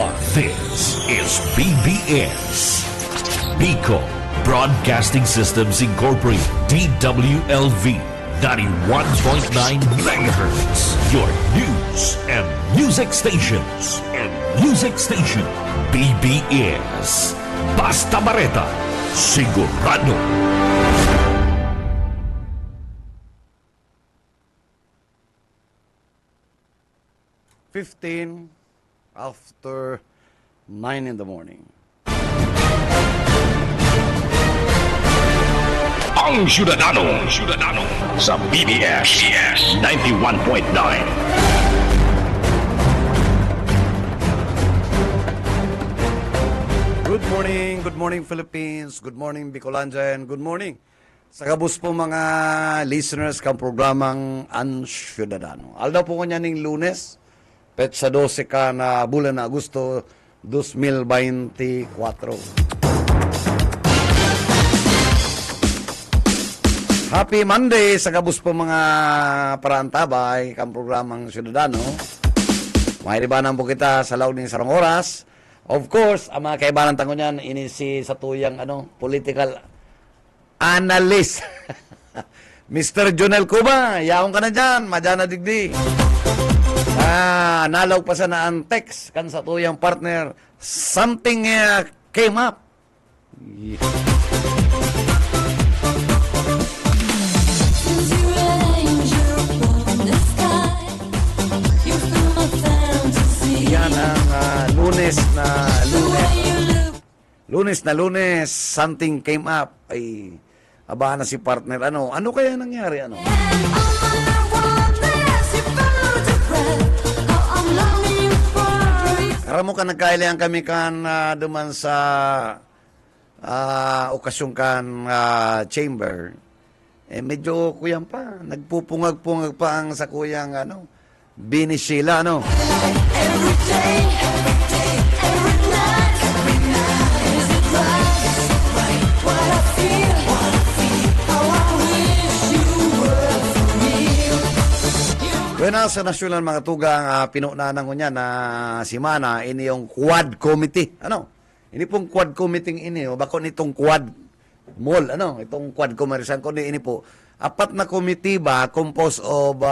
This is BBS, Bico Broadcasting Systems Incorporated, DWLV, 91.9 megahertz. Your news and music stations. BBS. Basta Bareta, sigurado. After 9 in the morning. Ang Syudadano sa BBS 91.9. Good morning Philippines, good morning Bicolandia, and good morning sa kabus po mga listeners kang programang Ang Syudadano. Aldaw po ko niya ning Lunes, petsa 12 ka na bulan na Agosto 2024. Happy Monday sa kabus po mga parantabay kang programang Syudadano. Mahiribanan po kita sa law ng sarang oras. Of course, ang mga kaibanan tango niyan, ini si sa tuyang political analyst. Mr. Jonel Cuba, yaong ka na dyan, madyan na digdi. Nalaw pa sa naan text kan sa tuyang partner, something came up. Yan ang Lunes, something came up. Ay, abahan na si partner. Ano kaya nangyari? Karamo ka nagkailangan kami kan duman sa okasyon kan chamber. Medyo kuyang pa. Nagpupungag-pungag pa ang sa kuyang Bini Sheila, Every day, every night, is it right, what I feel, how I wish you were for real. Bueno, sa nasyonal mga tugang pinunanan ko niya na si Mana, ini yung Quad Committee. Ini pong Quad Committee ini, bako nitong Quad Mall, itong Quad Commercial ko ini po. Apat na committee ba composed of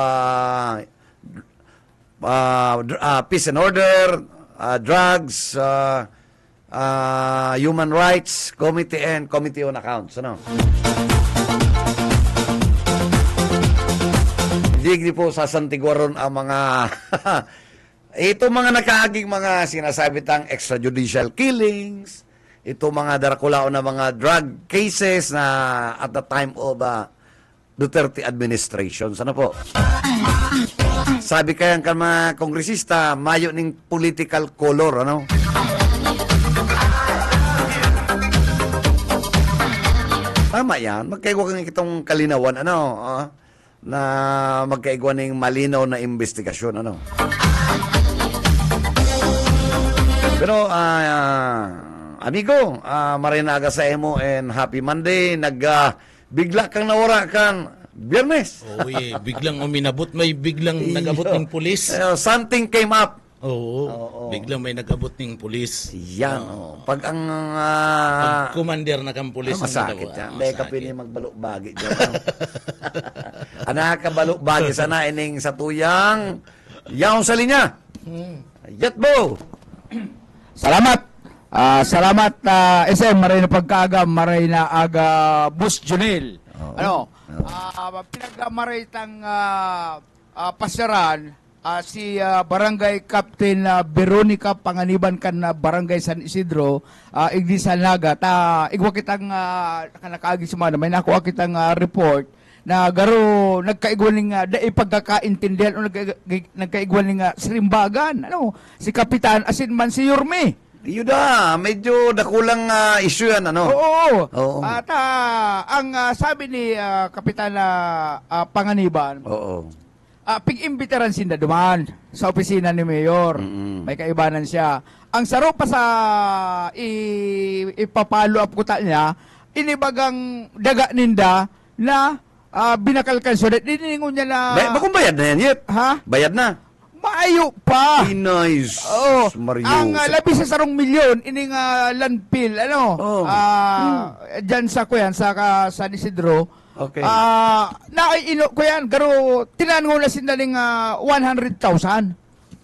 peace and order, drugs, human rights committee, and committee on accounts. Hindi po sasantiguaron ang mga ito mga nakaaging mga sinasabi tang extrajudicial killings, ito mga darakulaon na mga drug cases na at the time of Duterte administration. Sana po? Sabi kayang ka mga kongresista, mayo ning political color, Tama yan. Magkaigwa kang itong kalinawan, na magkaigwa ning malinaw na investigasyon, Pero, amigo, marinaga sa emo and happy Monday. Bigla kang nawara kan Biyernes. Biglang uminabot, may biglang nag-abot ng pulis. Something came up. Oo. Biglang may nag-abot ng pulis. Yan. Pag ang Pag commander na kang pulis. masakit yan. Hindi ka pini magbalok-bagi dyan. Anak ka balok-bagi sana ining sa tuyang yaong sa linya. Yatbo. Salamat. Salamat SM maray na pagkaagam, maray na aga Bus Junel. Pinagmaray tang pasyaran si Barangay Captain Veronica Panganiban kan Barangay San Isidro igdi sa Naga igwa kitang kanakaagi sumana may nakuha kitang report na garo nagkaigwaning da ipagkakaintindihan o nagkaigwaning sirimbagan si Kapitan asin man si Yorme. Yuda, medyo dakulang issue yan, Oo. Oo. At ang sabi ni Kapitan Panganiban, pig-imbitaran sinda duman sa opisina ni Mayor. May kaibanan siya. Ang saro pa sa ipapalo up ko niya, inibagang daga ninda na binakalkan so that diningon niya na Bakong bayad na yan, Yip? ha? Bayad na. Maayo pa. Nice. Oo. Mario. Ang labis sa 1 milyon ining landfill Oh. diyan sa kuyan sa San Isidro. Okay. Naiino kuyan garo tinango na sinaling 100,000.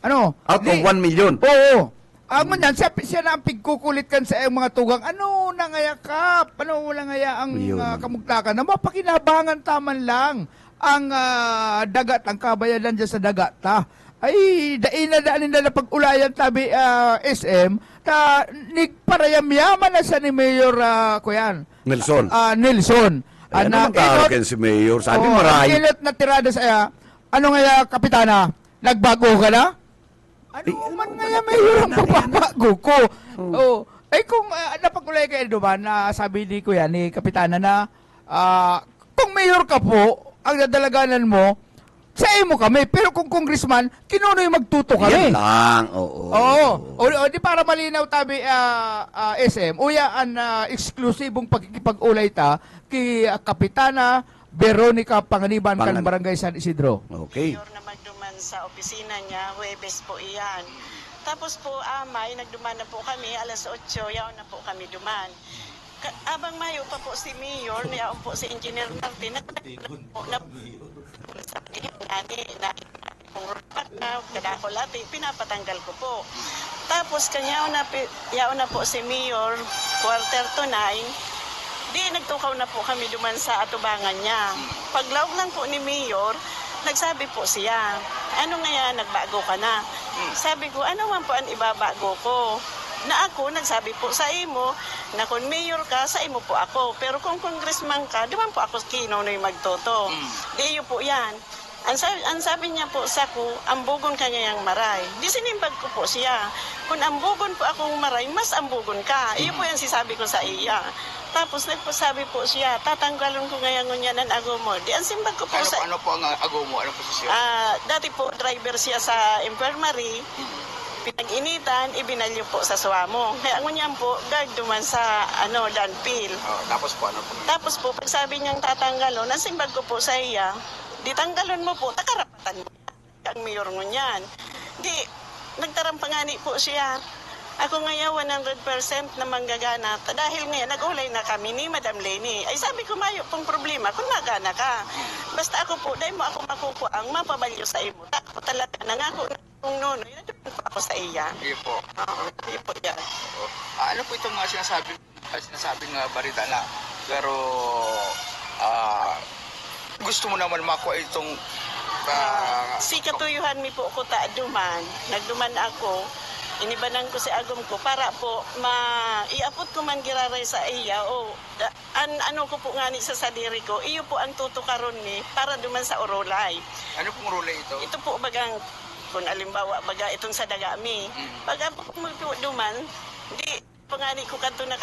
Ano? Out of 1 million. Oo. Ang man yan, siya na ang pigkukulit kan sa iyong mga tugang. Ano na ngaya kap? Ano na ngaya ang Yun. kamugtakan? Na mapakinabangan taman lang ang dagat, ang kabayanan dyan sa dagat. Ay, daan na pag-ulayan tabi SM, nigparayam-yaman na sa ni Mayor Kuyan. Nelson. Nelson. Ano naman tawagin si Mayor? Sabi maray. Ang na tirada sa iya. Ano ngaya, Kapitana? Nagbago ka na? Ano man ngaya Mayor ang papabago ko? Oh. Ay kung napag-ulay kayo duman na sabi ni Kuya, ni Kapitana na kung Mayor ka po, ang dadalaganan mo, sa mo kami. Pero kung congressman, kinunoy magtuto kami. Yan lang. Oo. Oo. O, di para malinaw tabi SM, uyaan eksklusibong pagkikipag-ulay ta kay Kapitana Veronica Panganiban kan Barangay San Isidro. Okay. Mayor na magduman sa opisina niya, Huwebes po iyan. Tapos po, Amay, nagduman na po kami, alas 8, yaon na po kami duman. Abang mayo pa po si Mayor, niyaon po si Engineer Martin, kung rupat na, kadako lati, pinapatanggal ko po. Tapos kanya yaon na po si Mayor, 8:45, di nagtukaw na po kami duman sa atubangan niya. Paglawag lang po ni Mayor, nagsabi po siya, ano nga yan, nagbago ka na. Sabi ko, ano man po ang ibabago ko? Na ako, nagsabi po sa imo, na kung mayor ka, sa imo po ako. Pero kung congressman ka, di man po ako kinunoy magtoto. Di iyo po yan. Ang sabi niya po sa ko, ambugon ka niya yung maray. Di sinimbag ko po siya. Kung ambugon po akong maray, mas ambugon ka. Iyo po yan sisabi ko sa iya. Tapos nagpasabi po siya, tatanggalon ko ngayon niya ng agomo. Di ang simbag ko po Ano po ang agomo? Anong posisyon? dati po driver siya sa infirmary. Pinag-initan, ibinalyo po sa Suamo. Kaya ngunyan po, guard duman sa landfill. Tapos po, ano po? Tapos po, pag sabi niyang tatanggalon, ang simbag ko po sa iya, di tanggalon mo po, takarapatan mo. Ang mayor ngunyan. Di, nagtarampangani po siya. Ako ngayon 100% na manggagana. Dahil ngayon, nag-ulay na kami ni Madam Leni. Ay sabi ko, mayo pong problema kung nagana ka. Basta ako po, dahil mo ako makukuha ang mapabalyo sa imo. Ako talaga, nangako na kung nono, yun po ako sa iya. Iyo po. Hindi po yan. Ano po itong sinasabing balita na pero gusto mo naman makuha itong Si katuyuhan mi po ko ta duman. Nagduman ako. Inibanan ko si agom ko para po iapot ko man giraray sa iya ano ko po ngani sa sadiri ko iyo po ang tutukaron ni para duman sa Orolay. ano pong role ito? Ito po bagang kung alimbawa baga itong sa Dagami. Baga po duman di pangani ko kadto na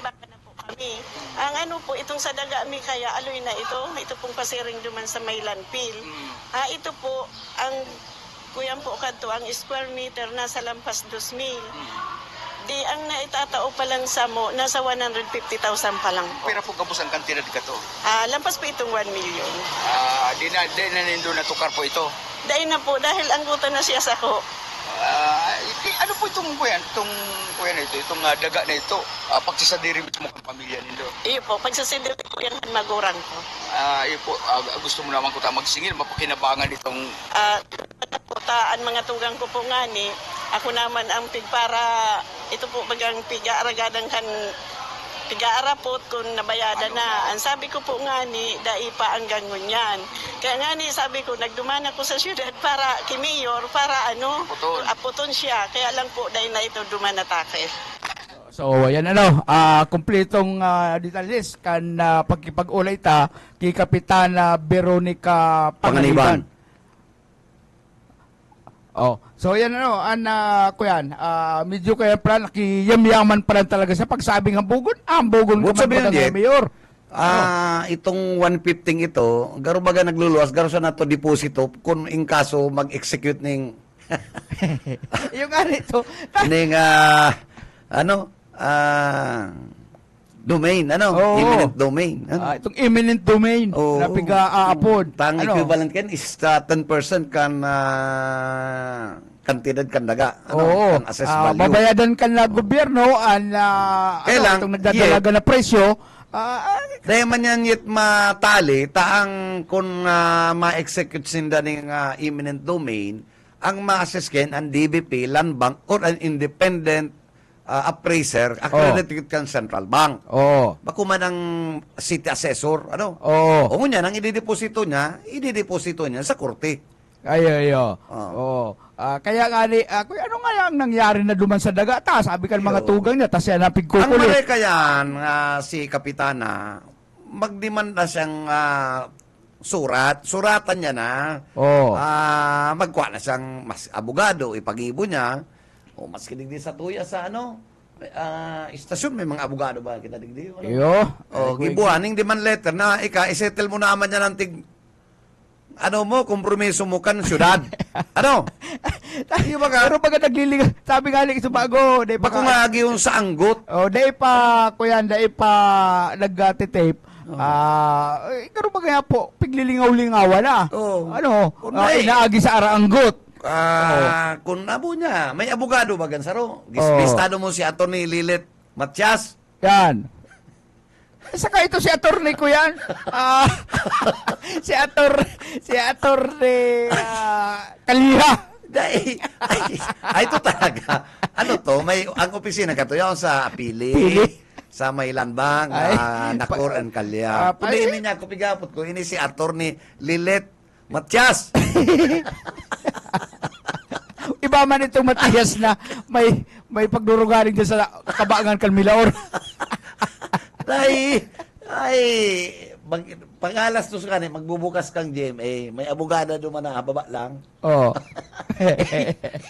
baka na po kami. Ang ano po itong sa Dagami kaya aloy na ito pong pasiring duman sa Maylanpil. Ito po ang kuyan po kadto ang square meter nasa lampas 2,000. Di ang naitatao pa lang sa mo nasa 150,000 pa lang po. Pero po kapos ang kantidad ka to. Lampas po itong 1 million. Di na nindo natukar po ito. Dahil na po dahil ang guto na siya sa ko. Ano po itong kuyan na ito, itong daga na ito, pagsasadiri mo kang pamilya nindo. Iyo po pagsasidiri ko yan maguran ko. Iyo po, gusto mo naman ko magsingil, mapakinabangan itong Putaan mga tugang ko po nga ni, ako naman ang para ito po bagang piga-aragadang kan piga-arapot kung nabayada na. Ang sabi ko po nga ni, daipa ang gangon yan. Kaya nga ni, sabi ko, nagduman ako sa syudad para kay Mayor, para aputon siya. Kaya lang po, dahil na ito dumanatake. So, ayan kumpletong detalles kan pagkipag-ulay ta kay Kapitana Veronica Panganiban. So yan kuyan, medyo kaya pala nakiyamyaman pa lang talaga sa pagsabing hambugon What sabihin niya? Mayor. Itong 115 ito, garo baga nagluluwas, garo sa nato deposito kung in kaso mag-execute ning Yung ano ito, ning domain, ano? Oo. Eminent domain. Ano? Itong eminent domain Oo. na piga-aapod. Tang equivalent kan is 10% kan kantidad kan daga. Oo. Kan assess value. Babayadan ka na gobyerno Kailang, itong nagdadalaga na presyo. Dahil man yan yit matali, taang kung ma-execute sinda ng eminent domain, ang ma-assess ken ang DBP, Land Bank, or an independent appraiser, accredited kan central bank. Oo. Bako man ang city assessor, ano? Oo. O ngunyan, ang idideposito niya sa korte. Ayo. Oo. Oo. Kaya nga ano nga yung nangyari na duman sa daga? Sabi ka ng mga Iyo. tugang niya, tas yan ang Ang pigkukulit. mali kayan, si Kapitana, magdemanda siyang suratan niya na, Oo. magkuha na siyang mas abogado, ipag-ibo niya, o mas kidigdi sa tuya sa istasyon, may mga abogado ba kita digdi? Ano? Iyo. O, gibuhaning demand letter na, isettle mo naman niya ng kompromiso mo kan syudad. Ano? Iyo ba ka? Pero pag naglilig, sabi nga lang ito bago, Bako nga yung sa anggot. dahil pa, kuyan, dahil pa nag-tape, pero ba kaya po, piglilingaw-lingawa na. Oo. Ano? Kunay. Inaagi sa araanggot. Kung abo niya, may abogado ba gansaro? Oo. Listado mo si Atty. Lilit Matias. Yan. Saka ito si attorney ko yan. Si attorney Kaliha. Ito talaga. Ano to? Ang opisina ka to, yung sa Pili. sa Maylan Bank, Nakor and Kalya. Kundi ini niya, kupigapot ko, ini si Atty. Lilit Matias. Iba man itong Matias na may pagdurugaring dyan sa Kabangan Kalmilaor. Pangalas to sa kanin, magbubukas kang GMA, may abogada duman na, baba lang. Oo.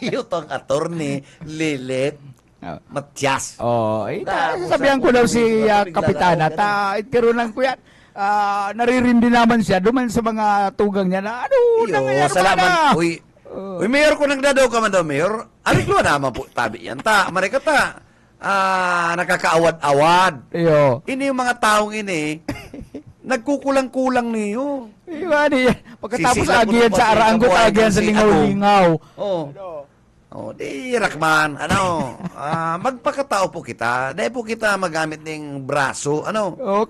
Ito ang Atty. Lilit Matias. Sabihan ko daw si Kapitana, itirunan ko yan. Naririndi naman siya, duman sa mga tugang niya na, nangyayari ba na? Salamat. Uy, Mayor, kung nagdadaw ka man daw, Mayor, ariglo naman po, tabi yan. Marika ta, nakakaawad-awad. Iyo. Ini yung mga taong ini, nagkukulang-kulang niyo. Iba niya. Pagkatapos Sisila po agihan ng sa araanggot, kabuhayan agihan sa si lingaw-lingaw. Di Rakman, magpakatao po kita. Dahil po kita magamit ng braso,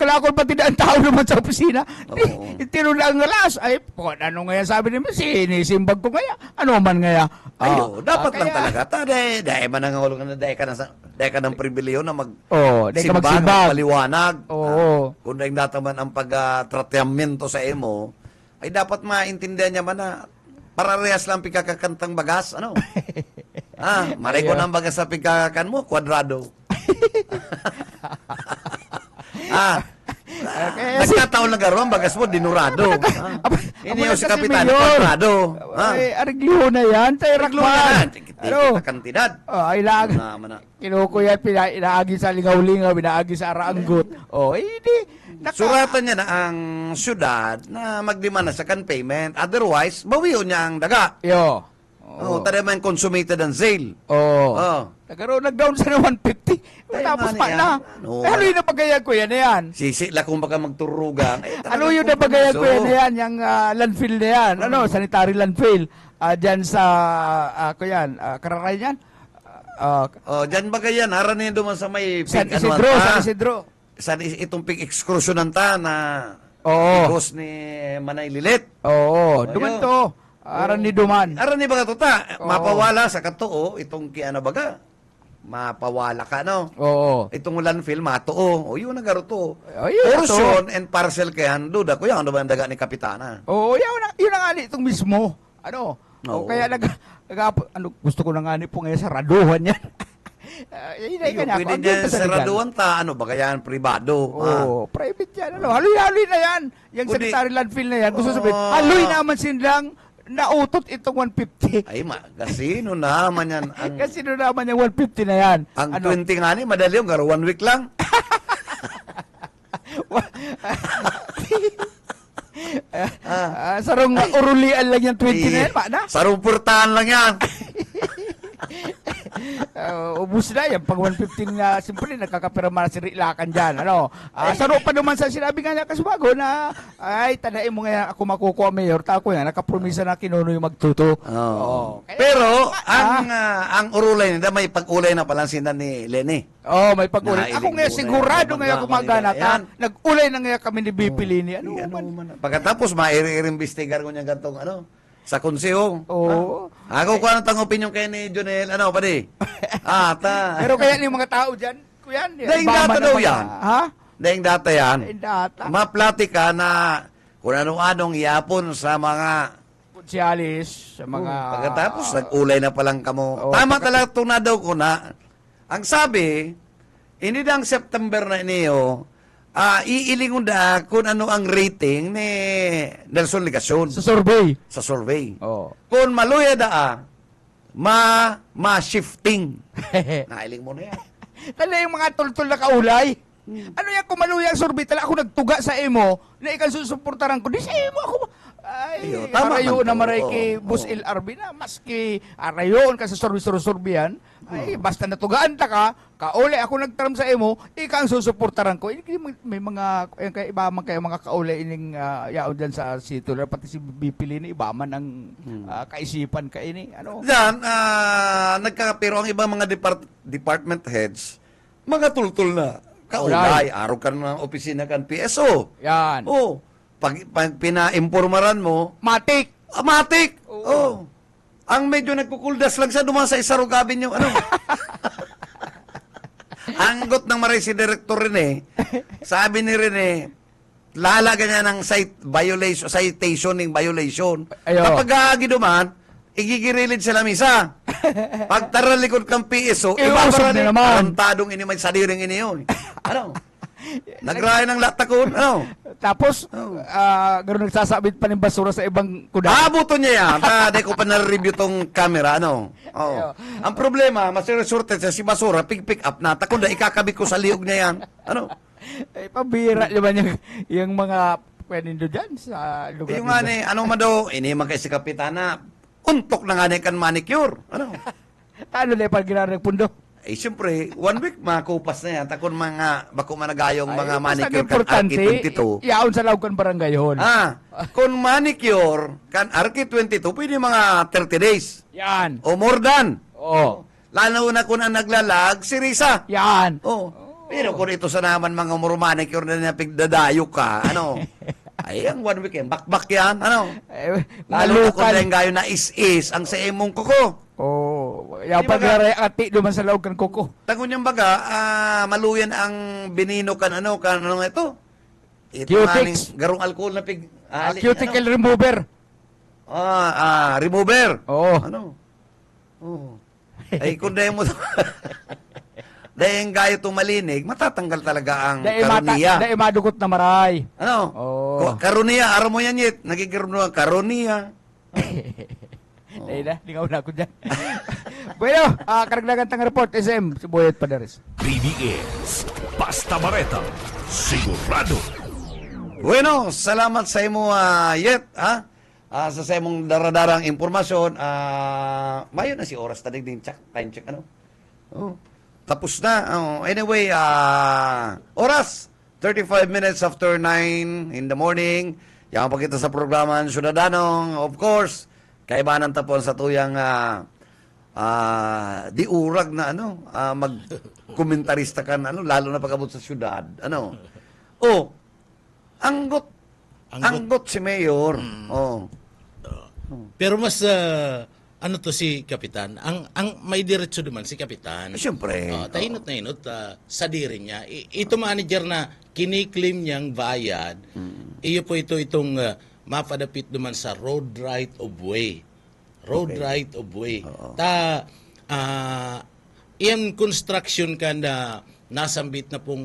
Kalakol pati na ang tao naman sa opisina. Oo. Itiro na ang alas. Ay, ano nga sabi naman, sinisimbag ko ngaya. Ano man ngaya. Dapat lang talaga. Dahil man nangahulog na, dahil ka ng pribiliyo na dahil ka magsimbag. paliwanag. Oo. Kung dahil dataman ang pag-tratamento sa emo, ay dapat maintindihan niya man na pararehas lang pikakakantang bagas, maray ko ng bagas sa pikakan mo, kwadrado. Nagkataon lang garo, ang bagas mo, dinurado. Ini yung si Kapitan, kwadrado. Ay, arigliho na yan. Tayo Rakman. Ano? Kantidad. Ay, kinukuyan, inaagi sa lingaw-lingaw, inaagi sa araanggot. Hindi. Suratan niya na ang syudad na magdemanda sa kan payment. Otherwise, bawiyon niya ang daga. Yo. Tara man consummated ang sale. Nagkaroon nag-down sa 150. Tapos pa na. Ano yun na pagkaya ko yan na yan? Sisila kung baka magturugang. Ano yun na pagkaya ko yan na yan? Yung landfill na yan. Sanitary landfill. Diyan sa, Kararay yan? Diyan ba ganyan? Haran niya duman sa may San Isidro. Sa itong pig-excursionan ta na bigos ni Manay Lilit. Duman to. Aran ni Duman. Aran ni baga to ta. Mapawala sa katuo itong kiana baga. Mapawala ka, Itong landfill, matuo. Yun ang garo to. Portion and parcel kayan, duda ko yan, ba ang daga ni Kapitana? Yun ang ani itong mismo. Kaya gusto ko na nga ni po ngayon sa raduhan yan. Pwede dyan sa raduan ta, ba kaya privado? Private yan. Haloy-haloy na yan. Yung sanitary landfill na yan. Gusto sabihin, haloy naman silang nautot itong 150. Ay, kasino naman yan. Kasino naman yung 150 na yan. Ang 20 nga ni, madali yung garo, 1 week lang. Sarong urulian lang yung 20 na yan, pa na? Sarong purtahan lang yan. ubus na yan. Pag 115 na, siyempre, nakakapirama na si Rilakan dyan. Ano? Saro pa naman sa sinabi nga niya Kasubago na, ay, tanain mo nga ako makukuha mayor. Tako yan, nakapromisa na kinuno yung magtuto. Oo. Kaya- Pero, ang urulay nila, may pag-ulay na palang sindan ni Lenny. May pag-ulay. Nailing Ako nga, muna sigurado yan. nga kumagana Yan. ka. Nag-ulay na nga kami ni BP Lini. Ano man? Pagkatapos, mairi-imbestigar ko niya gantong, sa konseho. Oo. Ako ko anong opinion kay ni Jonel, padi? Pero kaya yung mga tao dyan, kuyan. Daing data daw yan. Ha? Daing data yan. Daing data. Maplati ka na kung anong-anong yapon sa mga Kunsyalis, sa mga... pagkatapos, nag-ulay na palang kamo. Oo, Tama talaga na daw ko na. Ang sabi, hindi na ang September na iniyo, iilingon na kung ano ang rating ni Nelson Ligason Sa survey. sa survey. Oo. Kung maluya da, ma-shifting. Nailing mo na yan. Tala yung mga tultul na kaulay. Ano yan kung maluyang survey? Tala ako nagtuga sa imo na ikan susuportaran ko. Di sa imo ako. Ay, Ayo, tama arayo man na to. maray kay Oo, Bus oo. LRB na. Maski arayon ka sa survey-survey ay, basta natugaan ta ka, kaulay ako nagtaram sa imo, ika ang susuportaran ko. May mga, kaya iba man kayo mga kaulay ining yaon dyan sa sitular, pati si Bipili ni iba man ang kaisipan ka ini. Ano? Diyan, nagkakapiro ang ibang mga department heads, mga tultul na. Kaulay, araw ka ng opisina kan PSO. Yan. Oh, pag pina-impormaran mo, Matik! matik. Oh. Ang medyo nagkukuldas lang sa duman sa isarugabin yung Ang got ng maray si Director Rene, sabi ni Rene, lalaga niya ng citation ng violation. Ayo. Kapag giduman, igigirilid sila misa. Pag taralikod kang PSO, Iusog na naman. Antadong ini may sadiring ini yun. Ano? Nagrayan ng latakon. Ano? Tapos, gano'n nagsasabit pa ng basura sa ibang kuda. Abuto niya yan. Di ko pa na-review tong camera, Oo. Ang problema, masiresorte sa si Basura, pick up na. Takunda, ikakabit ko sa liog niya yan. Ano? Pabira naman yung mga pwede dyan sa lugar. Yung nga ni, man daw, ini man kay si Kapitana, untok na nga ni kan manicure. Ano? Ano na pag ginarang pundo? Siyempre, 1 week makupas na yan. Takon mga, bako managayong mga basta manicure kan importante, RK22. Yaon sa Laucan Barangay yun. Kung manicure kan RK22, pwede mga 30 days. Yan. O more than. Oo. Lalo na kung ang naglalag, si Risa. Yan. Oh. Pero kung ito sa naman mga manicure na napigdadayo ka, ay, ang 1 week yan. Bakbak yan, Lalo na kung dahil gayo na is ang sa imong kuko. Yung Di ba paglaray ati duman sa Laucan Kuko. Tangon yung baga, maluyan ang binino kan ito? Ito Cutics. garong alcohol na pig... Cuticle remover. Remover. Oo. Oh. Ay, kung dahil mo... dahil gayo tumalinig, matatanggal talaga ang karuniya. Dahil madugot na maray. Oo. Karuniya, araw mo yan yit. Nagkikaroon ang karuniya. Dahil na, lingaw na ako dyan. Bueno, karagdagan tang report, SM, si Boyet Padares. BBS Basta Bareta, sigurado. Bueno, salamat sa imo, Yet, sa imong daradarang impormasyon. Mayo na si oras tanig din, time check, tapos na. Anyway, oras, 35 minutes after 9 in the morning. Yan pa kita sa programa ng Syudadanong, of course. Kaibanan tapon sa tuyang di urag na magkomentarista kan lalo na pagabot sa syudad. Anggot si Mayor. Pero mas si Kapitan, ang may diretso naman si Kapitan. Siyempre. Tainot na inot sa diri niya. Ito manager na kiniklaim niyang bayad, iyo po itong mapadapit naman sa road right of way. Right of way. Iyan construction ka na nasambit na pong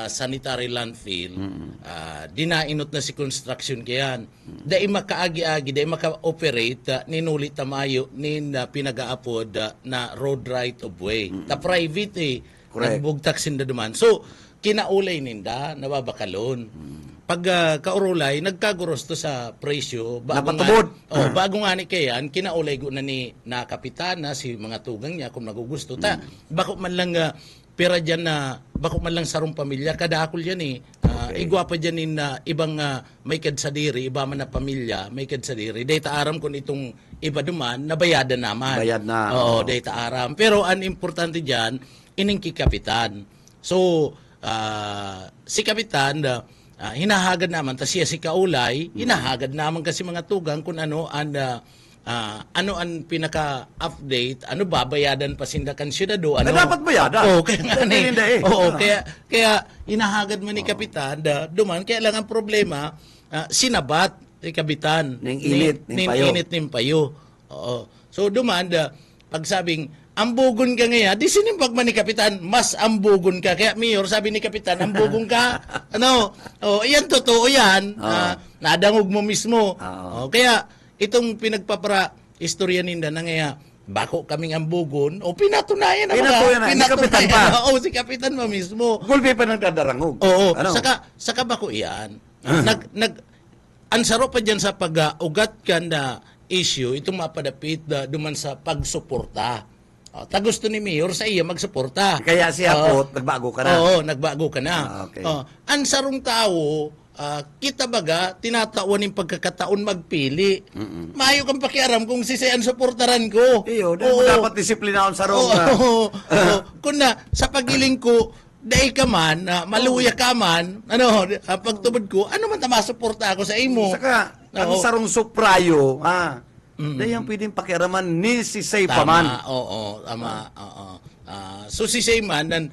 sanitary landfill, dinainot na si construction kayan. Dahil makaagi-agi, dahil maka-operate, ninulit tamayo, pinag-aapod na road right of way. Ta private Correct. nagbugtak sinda duman. So, kinaulay ninda, nababakalon. pag kaurulay nagkaguros to sa presyo Napatubod. bago nga ni kayan kinaulay go na ni na kapitana si mga tugang niya kung nagugusto ta bako man lang pera dyan na bako man lang sarong pamilya kadakol yan igwa pa dyan in ibang may kadsadiri iba man na pamilya may kadsadiri dahil aram kung itong iba duman nabayadan naman Bayad na. oo dahil aram pero ang importante dyan ining kapitan so si kapitan hinahagad naman ta siya si kaulay hinahagad naman kasi mga tugang kung ano ang pinaka-update ano babayadan pa sindakan syudado ano dapat bayadan. kaya nga Dahil hindi eh. kaya hinahagad man ni kapitan duman kaya lang ang problema sinabat ni kapitan Ning init, ning payo. init ning payo oo so duman pagsabing ambugon ka ngayon, di sinimpag man ni Kapitan, mas ambugon ka. Kaya Mayor, sabi ni Kapitan, ambugon ka. Iyan totoo yan. Nadangog mo mismo. Kaya itong istorya ninda na ngayon, bako kaming ambugon, pinatunayan na Pinatunayan na, ni Kapitan pa. Oo, si Kapitan mo mismo. Gulpi pa nagdadarangog. Oo, Ano? saka bako iyan. Ansaro pa dyan sa pag-ugat ka na issue, itong mapadapit duman sa pagsuporta. Gusto ni Mayor sa iya magsuporta. Kaya siya po, nagbago ka na. Oo, nagbago ka na. Okay. Ang sarong tao, kita baga, tinatawan yung pagkakataon magpili. Mayo kang pakiaram kung sisiyan suportaran ko. Iyo, dahil mo dapat disiplinahon sa rong. Oo. Kung na, sa pagiling ko, dahil ka man, maluya ka man, pagtubod ko, ano man tama suporta ako sa imo. Saka, ang sarong suprayo, dahil yung pwedeng pakiaraman ni si Say Paman. Oo, tama. So si Sayman,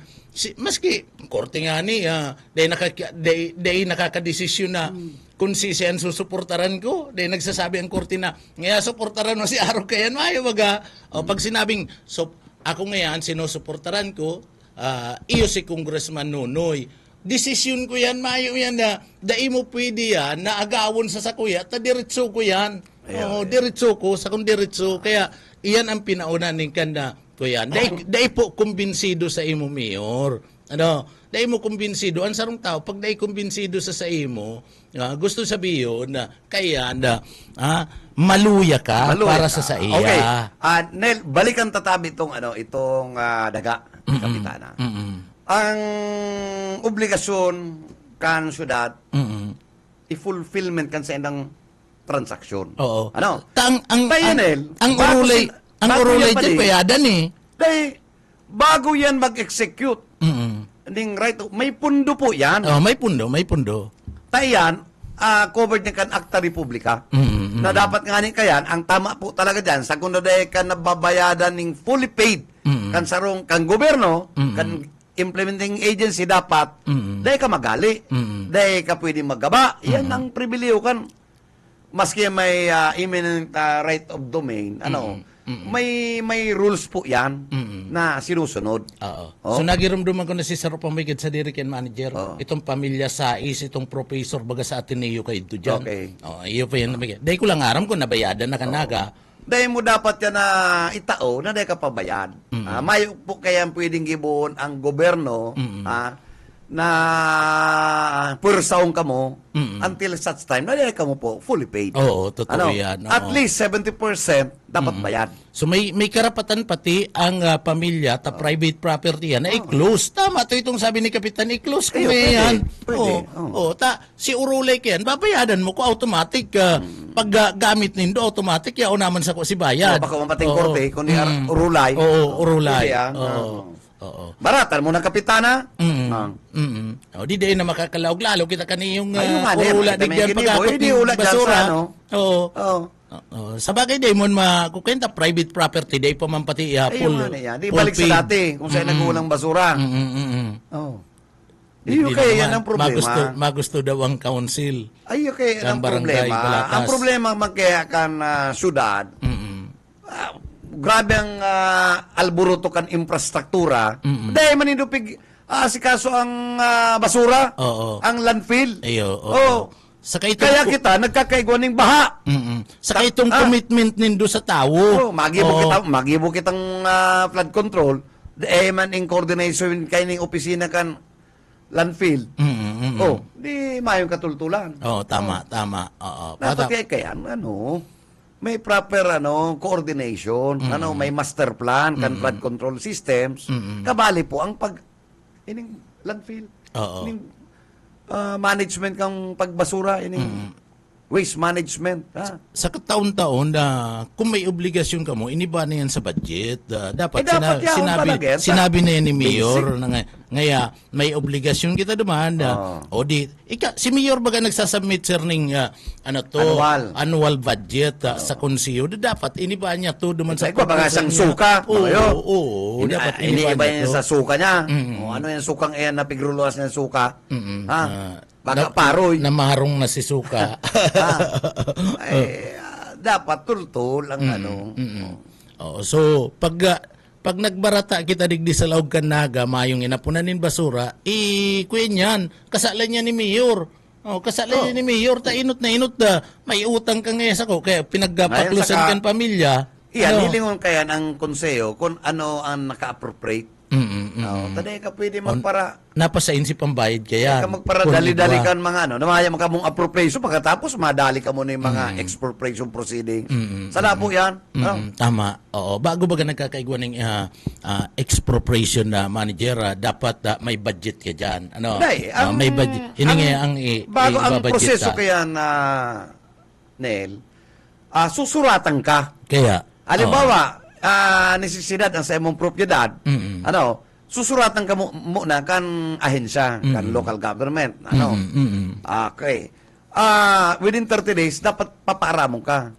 maski, korte nga ni, dahil nakakadesisyon na kung si siyan susuportaran ko, dahil nagsasabi ang korte na, ngayon suportaran mo si Aro kayan, mayo baga. Pag sinabing, ako ngayon, sinusuportaran ko, iyo si Congressman Nunoy. Desisyon ko yan, mayo yan na, dahil mo pwede yan, na agawon sa sakuya, diretso ko yan. Diretso ko, sa kung diretso. Kaya, iyan ang pinauna ng kanda ko yan. Dahil po kumbinsido sa imo, Mayor. Dahil mo kumbinsido. Ang sarong tao, pag dahil kumbinsido sa imo, gusto sabihin na, kaya na, maluya ka para sa iya. Okay. Nel, balikan tatabi itong daga, Kapitana. Ang obligasyon kan syudad, i-fulfillment kan sa indang transaksyon. Oo. Ano? Ang bago urulay yan dyan, payadan eh. Dahil, bago yan mag-execute, ding right, may pundo po yan. May pundo. Tayan, covered niya kan Akta Republika, na dapat nga ni kayan, ang tama po talaga dyan, sa kuno dahil ka nababayadan ng fully paid, kan sarong, kan gobyerno, kan implementing agency dapat, dahil ka magali, dahil ka pwede maggaba, yan ang pribiliyo kan, maski may imminent right of domain, may rules po yan na sinusunod. Oo. So nagiramdaman ko na si Sir Pamigid sa Diriken Manager, itong pamilya Sais, itong professor baga sa Ateneo kay ito dyan. Okay. Iyo pa yan. Dahil ko lang aram ko nabayadan na kanaga. Dahil mo dapat yan na itao na dahil ka pabayad. May po kaya pwedeng gibon ang gobyerno na pursaong ka mo until such time na dahil ka mo po fully paid. Oo, totoo yan. Oo. At least 70% dapat bayad. So may karapatan pati ang pamilya ta private property yan na i-close. Tama to itong sabi ni Kapitan, i-close ko yan. Pwede. Si urulay kayan, babayadan mo ko automatic. Pag gamit nindo, automatic yaw naman sa ko si bayad. Baka mapating korte, kung urulay. Oo, urulay. Pwede Oo. Baratan mo ng kapitana. Di day na makakalaog lalo kita kaniyong makita urula may digyan ginibo, pagkakot hindi ng ulat dyan basura. sa ano. Oo. Oo. Sa bagay day mo makukenta private property day pa man pati Ayun nga na yan. Di balik sa dati kung saan nagulang basura. Oo. Iyo kaya yan ang problema. Magusto daw ang council. Ay, okay, Sa ang barangay, problema. Balatas. Ang problema magkaya kan syudad, grabe ang alburuto kan infrastruktura. Dahil manindupig, si kaso ang basura, Oo. ang landfill. Ayo. Oo. Saka itong, Kaya kita, nagkakaiguan ng baha. Saka itong commitment nindo sa tao. Magibo kitang flood control. Man in coordination kayo ng opisina kan landfill. Oh, di mayong katultulan. Tama. Oo. Dapat kaya may proper coordination, may master plan, flood control systems. Kabali po ang ining landfill. Oo. Ining management kang pagbasura, ining waste management. Sa kataon-taon na kung may obligasyon ka mo, iniba na yan sa budget. Dapat, dapat yaon talaga yan. sinabi na yan ni Mayor na ngaya may obligasyon kita duman. Si Mayor baga nagsasubmit sir ng annual budget sa konsiyo. Dapat iniba niya to duman sa Ikaw baga siyang suka. Oo. Dapat Iniiba niya to. sa suka niya. Ano yung sukang iyan na pigruluas niya suka? Baka paroy. Namarong na si Suka. Dapat tultol ang So, pag nagbarata kita digdi sa laog kan naga, mayong inapunanin basura, kuyen yan, kasalan niya ni Mayor. Kasalan niya ni Mayor, inot na, may utang ka ngayon sa ko, kaya pinagpaklusan kan pamilya. Iyan, hilingon kaya ang konseyo kung ano ang naka-appropriate. Taday ka pwede magpara. Napasain si pambayad kaya. Ka magpara dali-dali kan mga namaya ka mong appropriation pagkatapos madali ka mo ng mga expropriation proceedings. Sala po yan. Tama. Oo. Bago ba nagkakaigwan ng expropriation na manager, dapat may budget ka dyan. May budget. Bago ang ibabudget proseso ka. kaya na Nel, susuratan ka. Kaya. Halimbawa, necesidad ang sa imong propiedad, susuratan ka muna kan ahensya, kan local government, Okay. Within 30 days, dapat paparamon ka.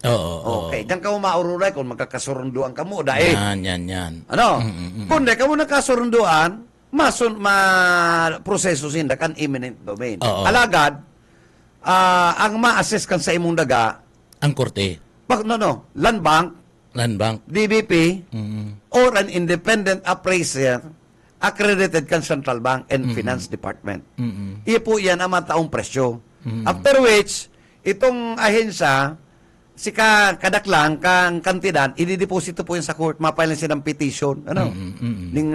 Okay. Diyan ka mo maururay kung magkakasurunduan ka mo. Dahil, Yan. kung di ka mo nakasurunduan, proseso sinda kan eminent domain. Alagad, ang ma-assess kan sa imong daga, Ang korte. land bank, Land Bank. DBP, or an independent appraiser accredited kan Central Bank and Finance Department. Iya po yan ang mataong presyo. After which, itong ahensya, si kadaklang kang kantidad, idideposito po yan sa court, mapile siya ng petition, ng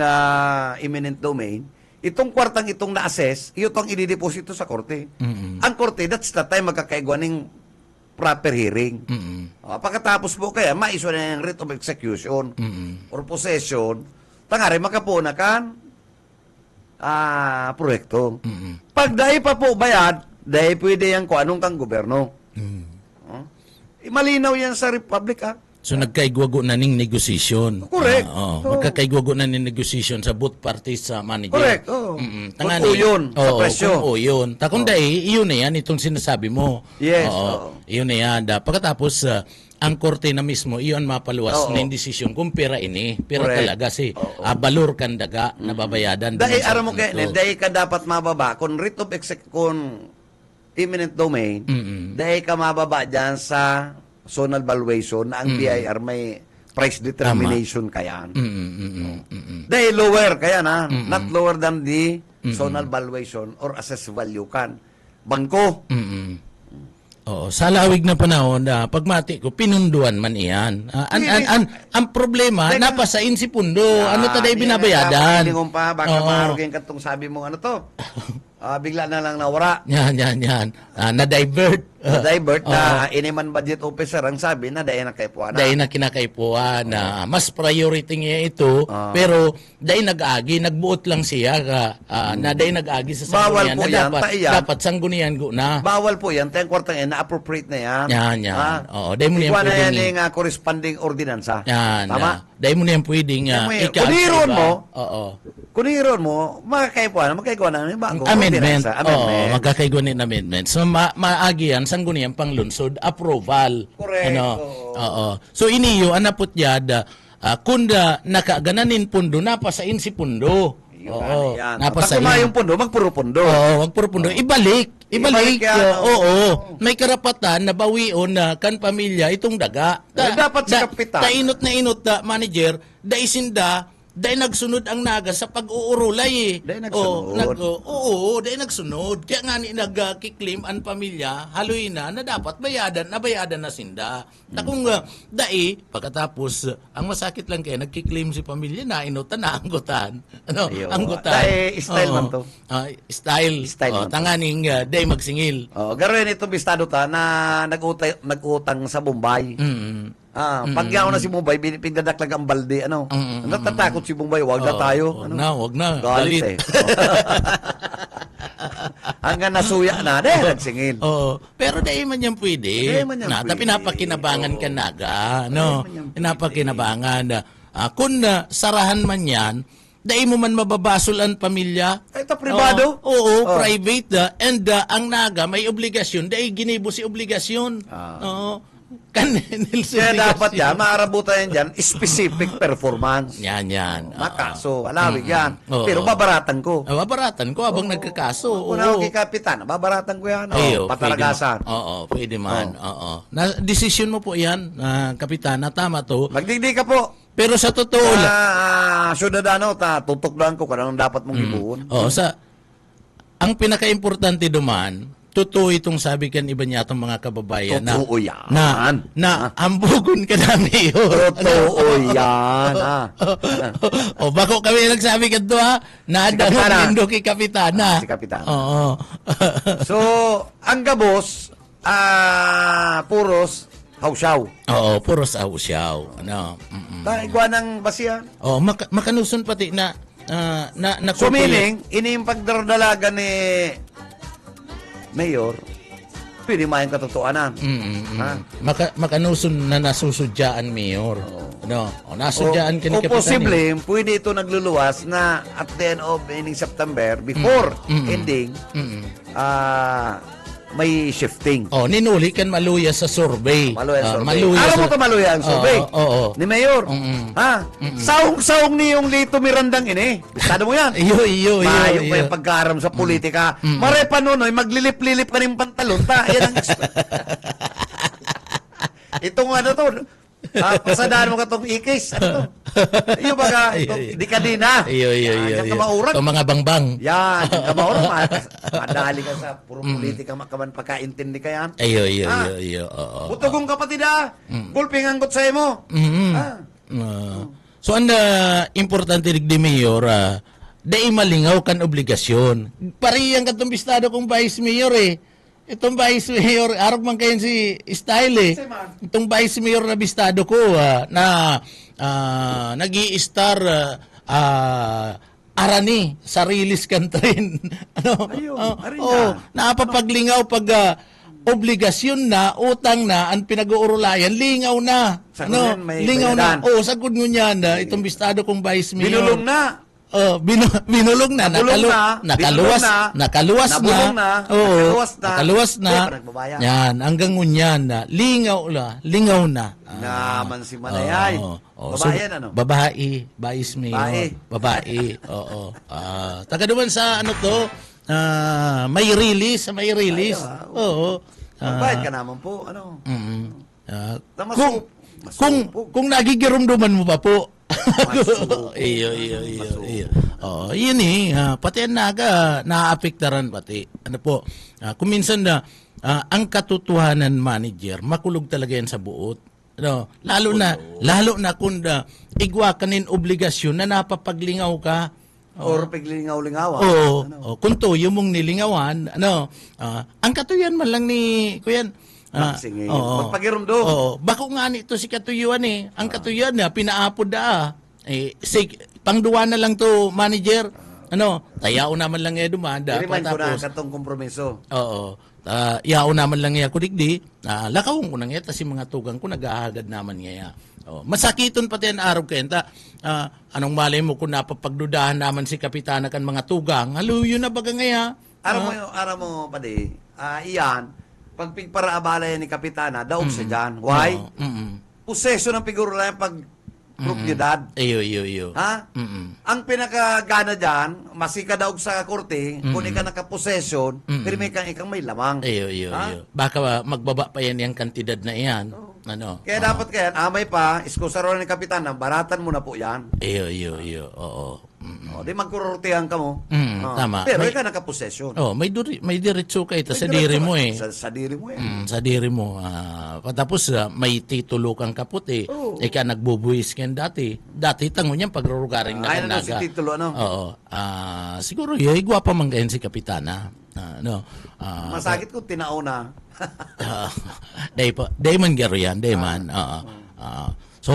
eminent domain. Itong kwartang itong na-assess, itong idideposito sa korte. Ang korte, that's the time magkakaigwa ng proper hearing. Pagkatapos po kaya, ma-issue na yung writ of execution or possession, tangari makapuna kan proyekto. Pag dahil pa po bayad, dahil pwede yan kung anong kang gobyerno. Malinaw yan sa Republic Act. So nagkaigwago na ning negotiation. Correct. Magkakaigwago na ning negotiation sa both parties sa manager. Correct. Kung yun, sa presyo. Kung yun. Takong dahil, iyon na yan, itong sinasabi mo. Yes. Iyon na yan. Pagkatapos, ang korte na mismo, iyon mapaluwas na yung desisyon kung pera ini. Pera Correct. talaga si balor kandaga na babayadan. Dahil dun sa aram mo kayo, punto. dahil ka dapat mababa, kung writ of kung eminent domain, dahil ka mababa dyan sa zonal valuation na ang BIR may price determination kaya. Dahil lower kaya na, not lower than the zonal valuation or assessed value kan. Bangko. Sa lawig na panahon, pagmati ko, pinunduan man iyan. Ang problema, napasain si pundo. Ano taday binabayadan? Hindi mo pa, baka maharugin ka itong sabi mo, bigla na lang nawara. Yan. Na-divert. Na-divert na iniman budget officer ang sabi na dahil na kaipuan. Dahil na kinakaipuan na mas priority niya ito, pero dahil nag-agi, nagbuot lang siya na dahil nag-agi sa Bawal sanggunian po na yan, taiyan. dapat sanggunian ko na. Bawal po yan. Tayong kwartang yan, na-appropriate na yan. Yan. Dahil mo na yan Ikuha na yan pwedeng... yung corresponding ordinansa. Yan. Tama? Dahil mo na yan pwedeng... Kuniron mo, Oo. kuniron mo, magkaipuan na ng bagong Amendment. ordinansa. Amendment. Magkakaiguan ng amendment. So, maagi yan, sanggunian panglunsod, approval. Correct. Oo. So, iniyo, anapot yad, kunda nakagananin pundo, napasain si pundo. Oo. Napasain. Pag yung pundo, magpuro pundo. Oo, magpuro pundo. Ibalik. Ibalik yan, Oo. May karapatan na bawion na kan pamilya itong daga. Dapat sa kapitan. Inot na manager, da isinda, dahil nagsunod ang naga sa pag-uurulay eh. Dahil nagsunod. Oo, dahil nagsunod. Kaya nga ni nagkiklim ang pamilya, haloy na dapat bayadan na sinda. Kung dahil, pagkatapos, ang masakit lang kaya, nagkiklaim si pamilya na inutan na anggutan. Ano? Ayun. Anggutan. Dahil style Oo. man to. Style. Style man to. Tanganing dahil magsingil. Garo ito bistado ta na nag-utang sa Bombay. Pag yaw na si Bombay, pindadaklag ang balde, ano? Natatakot si Bombay, wag na tayo. Wag na. Galit eh. Hanggang nasuya na, nagsingil. Oo. Pero dahil man yan pwede. Dahil man yan pwede. Tapi napakinabangan ka naga. No? Dahil man yan pwede. Napakinabangan. Kung sarahan man yan, dahil mo man mababasol ang pamilya. Ito, privado? Oo, Oh. private. And ang naga may obligasyon. Dahil ginibo si obligasyon. Oo. Kaya dapat yan, maarabutan yan dyan, specific performance. Yan. Makaso, alawig yan. Oo. Pero babaratan ko. Babaratan ko habang nagkakaso. Kung ako kay Kapitan, babaratan ko yan. Ayo, Pataragasan. Pwede man. Oo. Desisyon mo po yan, Kapitana. Tama to. Magdigdi ka po. Pero sa totoo lang, Syudadano, tutuklan ko kung anong dapat mong ibuon. ang pinaka-importante duman, totoo itong sabi kan iba niya itong mga kababayan Totoo yan. na ambugon ka na mayor. Totoo yan. Bako kami nagsabi ka to na Si Kapitana. nindo kay Kapitana. Si Kapitana. Oo. So, ang gabos, puros, hawsyaw. Oo, puro sa usyaw. Ano? Igwa ng basihan. Makanusun pati na So meaning, ini yung pagdardalaga ni Mayor, pwede mayang katotohanan. Ha? Makanusun na nasusudyaan mayor. Ano? Nasudyaan ka ni O Kapitan. posible, pwede ito nagluluwas na at the end of ending September, before ending, may shifting. Ninuli kan maluya sa survey. Maluya survey. Maluya Alam mo sa- ito maluya ang survey? Oo. Ni Mayor. Ha? Saong-saong ni yung Lito Mirandang ini. Bistado mo yan. Iyo. Mayo pa yung pagkaram sa politika. Mare pa noon, maglilip-lilip ka ng pantalon. Yan ang... Itong ano to, pasadaan mo ka itong ikis. Ano to? Iyo baga, di ka din ha. Iyo. Yan kamauran. Itong mga bangbang. Yan, yung kamauran. Madali ka sa puro politika, makaman pagkaintindi ka yan. Iyo. Oo. Butugong kapatid ha. Gulping ang kutsay mo. So, ang importante di mayor, dahil malingaw kan obligasyon. Pariyang katong bistado kong vice mayor eh. Itong vice mayor, arog man kayo si Style eh. Itong vice mayor na bistado ko na nag-i-star arani, sarilis kantrin. Ayun, arin na. Napapaglingaw pag obligasyon na, utang na, ang pinag-uurulayan, lingaw na. Sagud yan, may lingaw na. bayadan. Sagud nyo yan. Itong bistado kong vice mayor. Binulong na. Binulong na. Nabulong na. Nakaluwas Nabulong na. na. Oo. Nakaluwas na. Nakaluwas na. Hindi pa nagbabayad. Yan. Hanggang ngunyan na. Lingaw na. Naman si Manayay. Oo. Babae yan, ano? Babae. Vice mayor. Babae. Oo. Taga naman sa ano to, may release. Oo. Magbayad ka naman po. Ano? Kung nagigirumduman mo pa po. Masuko. Iyo. Yun eh. Pati ang naapektaran pati. Ano po, kung minsan ang katotohanan manager, makulog talaga yan sa buot. Ano, lalo na kung igwa kanin obligasyon na napapaglingaw ka. Or piglingaw-lingawan. Oo. Kung tuyo mong nilingawan, ang katuyan man lang ni Kuyan. Sige. Magpagirumdo. Bako nga nito si katuyuan eh. Ang katuyuan na pinaapod da. Pangduwa na lang to manager. Tayao naman lang dumanda. I-remind ko na katong kompromiso. Oo. Yao naman lang ako digdi. Lakawang ko nang si mga tugang ko nag-aagad naman ngayon. Masakiton pati ang araw kenta. Anong malay mo kung napapagdudahan naman si Kapitana kan mga tugang. Haluyo na baga ngayon. Araw mo, padi, iyan, pag pigparaabala yan ni Kapitana, daog siya dyan. Why? Poseso ng figuro lang pag propiedad. Iyo. Ha? Ang pinakagana dyan, masika daog sa korte, kung ika nakaposesyon, pero may ikang may lamang. Iyo. Baka magbaba pa yan yung kantidad na iyan. Ano? Kaya dapat kaya, amay pa, iskusaro ni Kapitan, baratan mo na po yan. Iyo. Oo. O, di magkurortihan ka mo. Tama. Pero May- ikaw nakaposesyon. Oh, may diretso ka ito sa diri mo eh. Sa diri mo eh. Sa diri mo. Patapos may titulo kang kaputi. Oo. Ika nagbubuhis ka dati. Dati tango niyan pagrurugaring Ay, ano si nakanaga. titulo, ano? Oo. Siguro yoy gwapa man kayan si kapitana. No. Masakit kung tinauna. Day man garo yan, day man. So,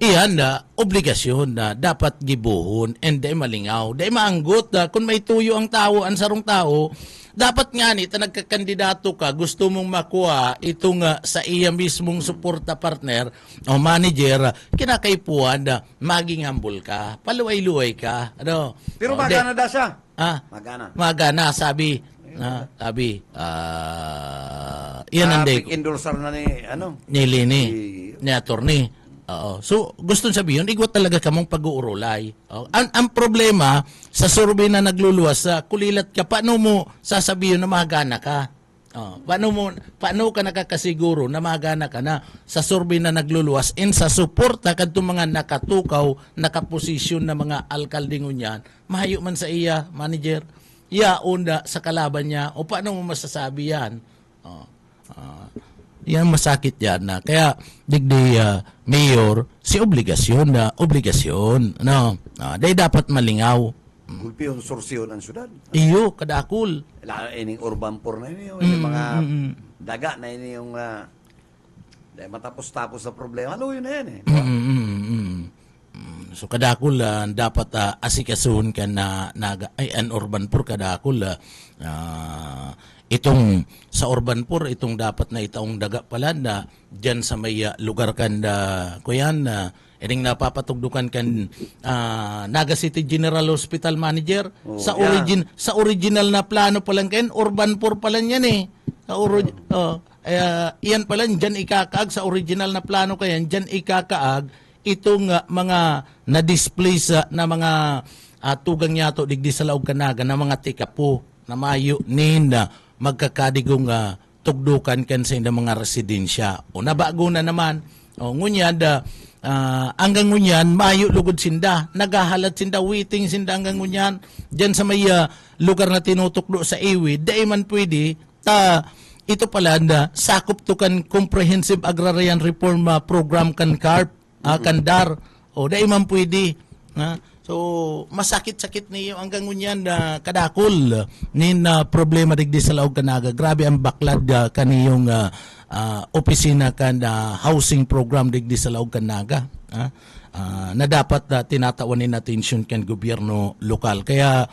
iyan na obligasyon na dapat gibuhon and day malingaw. Day maanggot na kung may tuyo ang tao, ang sarong tao, dapat nga ni ta nagkakandidato ka, gusto mong makuha itong sa iya mismong suporta partner o manager, kinakaipuan na maging humble ka, paluway-luway ka. Ano? Pero O, magana da siya. Magana. Magana. Magana, sabi. Yan ang day Big endorser na ni, ano? ni Lini, Si- ni attorney. Oo. So, gusto sabihin, igwa talaga kamong pag-uurulay. Ang problema, sa survey na nagluluwas, kulilat ka, paano mo sasabihin na magana ka? Paano ka nakakasiguro na magana ka na sa survey na nagluluwas in sa suporta kadto mga nakatukaw, nakaposisyon na mga alkaldingon yan, mahayo man sa iya, manager, onda sa kalaban niya, o paano mo masasabi yan? Yan masakit yan na kaya digdi mayor si obligasyon no dahil dapat malingaw Gulpi yung sorsyon ang syudad. iyo kadakol Lalo ining urban poor na ini, yung mga daga na ini yung dahil matapos-tapos na problema. Ano yun na yan eh. so kadakol dapat asikasuhon ka na an urban poor kadakol itong sa urban poor itong dapat na itaong daga pala na diyan sa may lugar kan kuyan ining napapatugdukan kan Naga City General Hospital Manager sa original na plano pa lang kan urban poor pala yan eh iyan pala diyan ikakaag sa original na plano kayan diyan ikakaag itong mga na-display na mga tugang yato digdi sa laog kanaga na mga tikapo na mayo nin magkakadigong tugdukan kan sa mga residensya. O nabago na naman. O ngunyad, hanggang ngunyan, mayo lugod sinda. Nagahalat sinda, waiting sinda hanggang ngunyan. Diyan sa may lugar na tinutukdo sa iwi, dahil man pwede, ito pala na sakop to kan Comprehensive Agrarian Reform Program kan CARP, kandar. O dahil man pwede. So, masakit-sakit niyo hanggang ngunyan na kadakol nin problema digdi sa laog kanaga. Grabe ang baklad kaniyong opisina kan housing program digdi sa laog kanaga. Na dapat tinatawanin atensyon kan gobyerno lokal. Kaya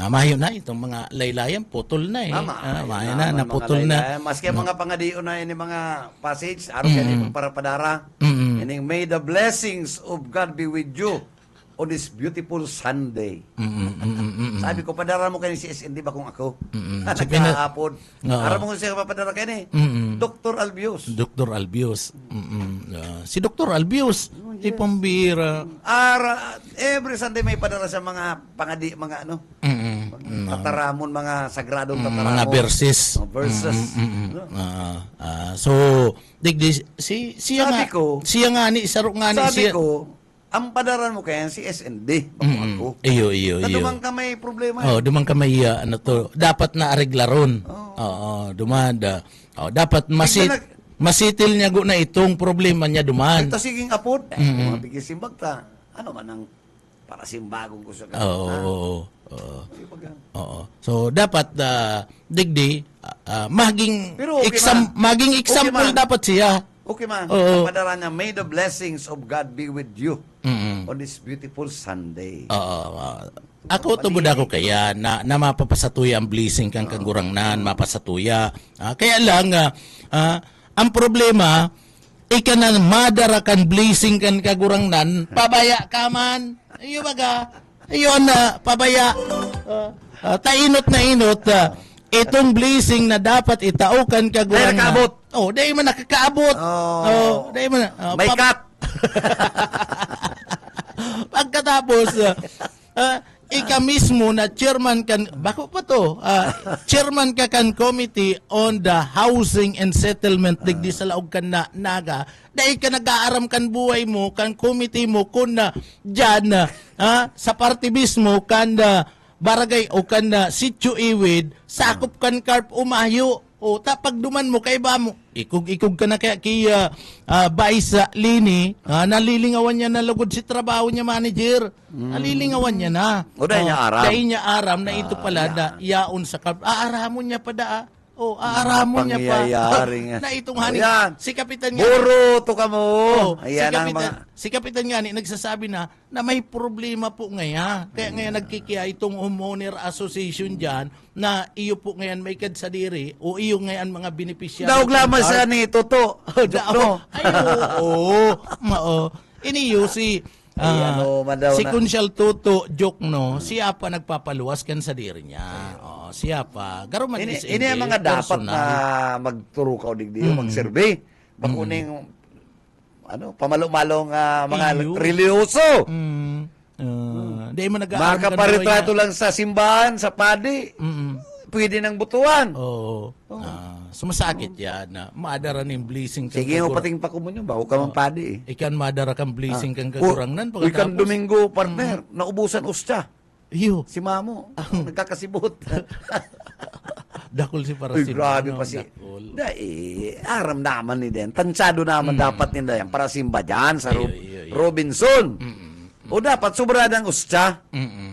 mahayo na itong mga laylayan, putol na eh. Mahayo na, naputol na. Maski mga pangadiyo na ini mga passage, araw ganito para padara. Ining may the blessings of God be with you on this beautiful Sunday. Sabi ko, padara mo kayo si SND ba kung ako? Nagkahapon. Araw mo siya papadara kayo ni. Dr. Albios. Dr. Albios. Si Dr. Albios, ipambira. Every Sunday may padara sa mga pangadi, mga ano, tataramon, mga sagradong tataramon. Mga verses. Verses. So, digdi, siya Sabi nga, ko, siya nga ni, sarok nga ni Sabi siya. ko, ang padaran mo kaya si SND. Ako. Iyo. Nadumang ka may problema. Dumang ka may ano to, dapat na areglaron. Dumanda. Dapat masitil niya go na itong problema niya duman. Ito siging apod. Mga bigisimbag ta. Ano man ang para simbagong gusto ka. Oo. So dapat digdi maging Pero okay maging example man. dapat siya. Okay man. Oo. Ang padaran niya, may the blessings of God be with you on this beautiful Sunday. Ako tubod ako kaya na mapapasatuya ang blessing kang kagurangnan, mapasatuya. Kaya lang ang problema ika na madara kan blessing kan kagurangnan, pabaya ka man. Iyo baga. Iyon na pabaya. Tainot na inot. Itong blessing na dapat itaukan kagurangnan. Dahil nakaabot. Dahil man nakakaabot. Dahil man May cut. pagkatapos, ika mismo na chairman kan bako pa to chairman ka kan committee on the housing and settlement digdi sa laog kan na naga dai ka nag-aaram kan buhay mo kan committee mo kun na diyan na sa party mismo kan barangay o kan na sitio iwid sakop kan karp umayo o tapag duman mo kay ba mo ikog ka na kaya Baisa Lini nalilingawan niya na lugod si trabaho niya manager nalilingawan niya na O, dahil niya aram. dahil niya aram na ito pala da yaon sa karp aaramon niya pa da aaramon niya pa Pangyayari nga. na itong hani Ayan. si kapitan nga Buro to ka mo. si Ayan ang kapitan, mga... si kapitan nga ni nagsasabi na may problema po ngayon. Kaya ngayon nagkikiya itong homeowner association dyan na iyo po ngayon may kadsadiri o iyo ngayon mga beneficiary. Daog lamang sa ni Toto. No. Ay, oo. Iniyo si Ay, ano, madaw si na. Kunsyal Toto Jokno, siya pa nagpapaluwas kan sa diri niya. Siya pa. Garo man is Ini ang mga dapat na magturo ka o digdi, mag-survey. Bakuning, pamalo-malong mga Iyo. religyoso. Di mo Mga kaparitrato lang sa simbahan, sa padi. Pwede ng butuan. Oo. Sumasakit yan na madara ng blessing kang Sige mo kagura- pating pakumunyo, bago ka man padi eh. Ikan madara kang blessing kang kagurangnan. Uy, kan Domingo, partner, naubusan ustya. Iyo. Si Mamo, nagkakasibot. Dakol si para Uy, si grabe Mano, pa si... dakol. Aram naman ni Den. Tansado naman dapat nila yan para simba dyan sa Iyo. Robinson. O dapat sobradang ustya.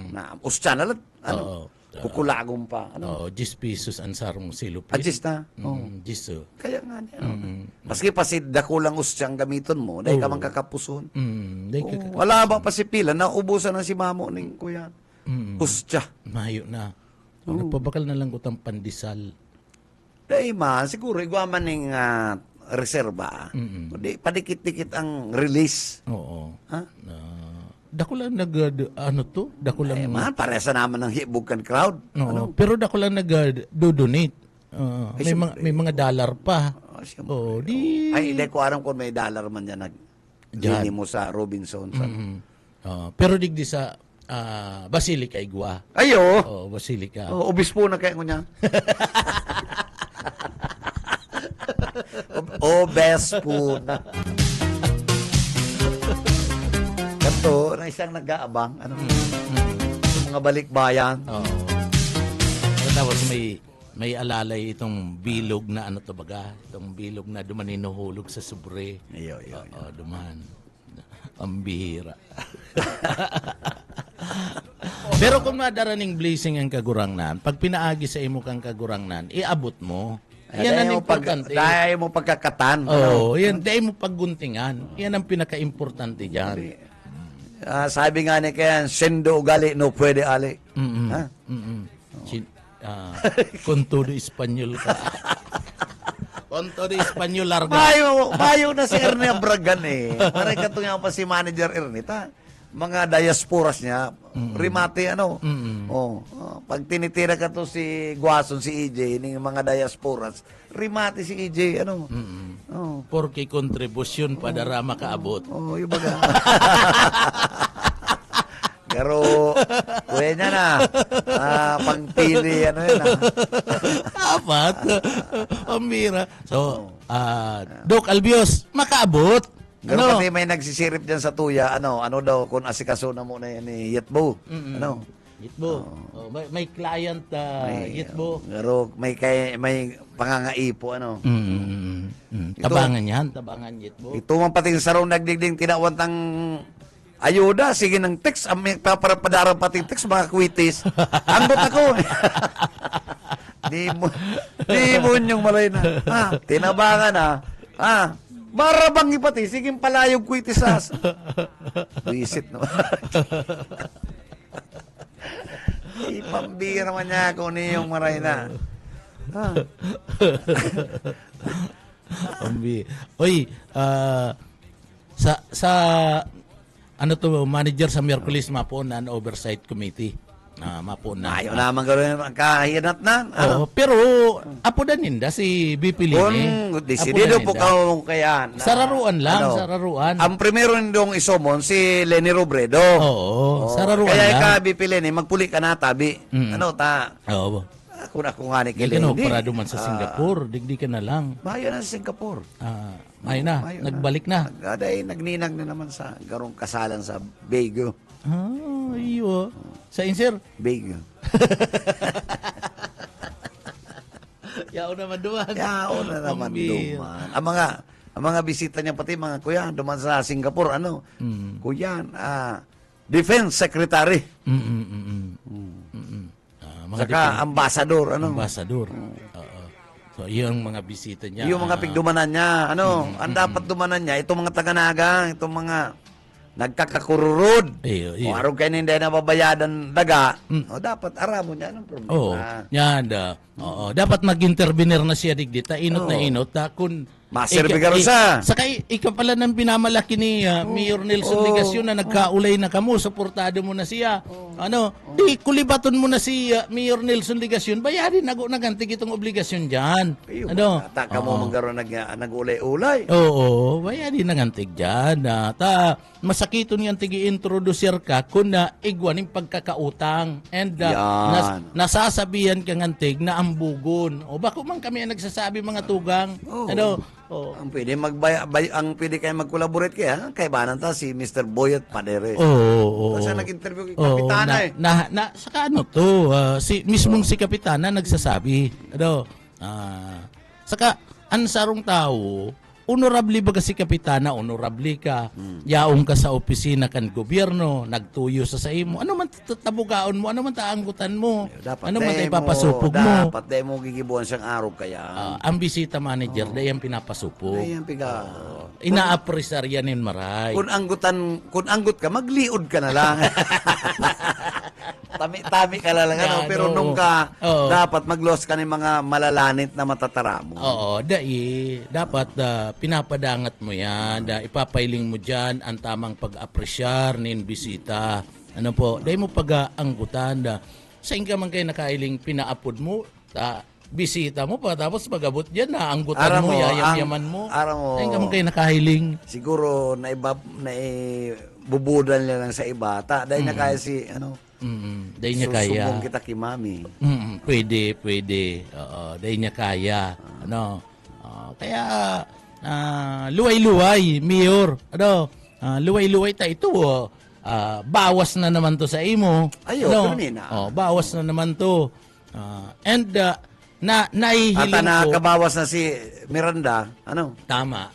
Na, ustya na lang. Oo. Kukulagong pa. Oo, 10 pesos ang sarong silo. Adjust na. Oh. 10. Kaya nga niya. Maski pa si dakulang ustyang gamiton mo, dahil ka man kakapuson. Wala ba pa si Pila, naubusan na si Mamo ning kuya. Ustya. Mayo na. Nagpabakal na lang utang pandesal. Dahil man, siguro, igwaman ning reserba. Di, padikit-dikit ang release. Oo. Ha? Dako lang dako lang Man, paresa naman ng hibukan crowd. Oo, pero dako lang nag-donate. May mga dollar pa. Siyempre. Oh, di Ay, hindi ko aram kung may dollar man yan Diyan. mo sa Robinson. pero digdi sa Basilica Igwa. Ayo! Oh, Basilica. Obispo na kayo niya. Obispo na. Kanto, na isang nag-aabang. Mga balikbayan. Oh. Tapos may alalay itong bilog na ano to baga, itong bilog na duman hinuhulog sa sobre. Iyo. Oo, duman. Ang bihira. Pero kung madaraning blessing ang kagurangnan, pag pinaagi sa imo kang kagurangnan, iabot mo. Yan ang importante. Dahil mo pagkakatan. Yan, dahil mo pagguntingan. Yan ang pinaka-importante dyan. Sabi nga ni Ken, sendo ugali, no pwede ali. Ha? Con todo Espanyol ka. Con todo Espanyol larga. Mayo na si Ernie Abragan eh. Maray ka nga pa si Manager Ernie. Mga diasporas niya, rimate pag tinitira ka to si Guason, si EJ, ng mga diasporas, rimate si EJ, Porque kontribusyon padara makaabot. Yung baga. Pero, kuya niya na. Pangpili, yun Apat. Pambira. So, Doc Albios, makaabot. Pero pati may nagsisirip dyan sa tuya, ano daw, kung asikaso na muna yan ni Yetbo. Yitbo. May client, Yitbo. Pero may pangangaipo, Tabangan yan, tabangan Yitbo. Ito man pati sarong nagdigding tinawantang ayuda, sige ng text, paparapadaran pati text, mga kwitis. Ambot ako. Di mo yung malay na. Tinabangan marabang ipati, sige palayog kwitis as. Visit naman. Ipambira man niya kung yung maray na. Oy, sa ano to, manager sa Miyerkules Maponan Oversight Committee. Mapo na. Ayaw naman gano'n ang kahinat na. Oo, pero apo da ninda si BP Kung Lini. desidido po ka kaya. Sararuan lang, sararuan. Ang primero nindong isomon si Lenny Robredo. Oo, sararuan kaya lang. ka bipilin magpuli ka na tabi. Mm. Oo. Oo. Ako nga ni Di ka Lenny. no, parado man sa Singapore. Digdi ka na lang. Mayo na sa Singapore. May na, Mayo nagbalik na. Nagninag na naman sa garong kasalan sa Baguio. Iyo. Sa insir? Baguio. Yao naman duman. Yao na naman Pambira. duman. Ang mga bisita niya pati mga kuya duman sa Singapore kuya Defense Secretary. Mga Saka ambassador ambassador. Oo. So, yung mga bisita niya. Yung mga pigdumanan niya, ang dapat dumanan niya, itong mga taga-naga, itong mga nagkakakururod. Iyo. O araw kayo hindi na babayadan daga, dapat aramo niya, anong problema? Oo. Yan. Oo. Dapat mag-intervenir na siya digdi. Inot na inot. Kung Maserbi ka rin siya. Saka ikaw pala nang pinamalaki ni Mayor Nelson Ligasyon na nagkaulay na kamo, suportado mo na siya. Di kulibaton mo na si Mayor Nelson Ligasyon, bayarin nagantig itong obligasyon diyan. Taka mo manggaroon nag-ulay-ulay. Oo, bayarin nagantig diyan. Masakiton yang tigi-introducer ka kun igwaning pagkakautang and Yan. nasasabihan ka ngantig na ambugon. O bako man kami ang nagsasabi mga tugang. Ang pwede ang pwede kayo mag-collaborate kay banan ta si Mr. Boyet Paderes. Oo. Kasi nag-interview kay Kapitana Saka mismong si Kapitana nagsasabi. Saka ang sarong tao, honorable ba si Kapitana, honorable ka, yaong ka sa opisina kan gobyerno, nagtuyo sa imo, ano man tabugaon mo, ano man taanggutan mo, ano man ipapasupog mo. Dapat dahil mo gigibuan siyang araw kaya. Ang bisita manager, dahil ang pinapasupog. Dahil ang piga. Ina-appreciate yan in maray. Kung anggot ka, magliod ka na lang. Tami ka lang, pero nung ka, dapat mag-loss ka ng mga malalanit na matatara mo. Oo, dapat pinapadangat mo yan, ipapailing mo dyan ang tamang pag-apresyar nin bisita. Dahil mo pag-anggutan, sa ka man kayo nakailing pinaapod mo, bisita mo pa, tapos pag-abot dyan, anggutan mo, yayam-yaman mo. Dahil ka man kayo nakahiling. Siguro, bubudan niya lang sa iba. Dahil na kaya si, Dahil niya kaya. Susubong kita kay mami. Pwede. Dahil niya kaya. Kaya, luway-luway, Mayor. Luway-luway ta ito. Bawas na naman to sa imo. Bawas na naman to. Nahihiling At ko. nakabawas na si Miranda, Tama.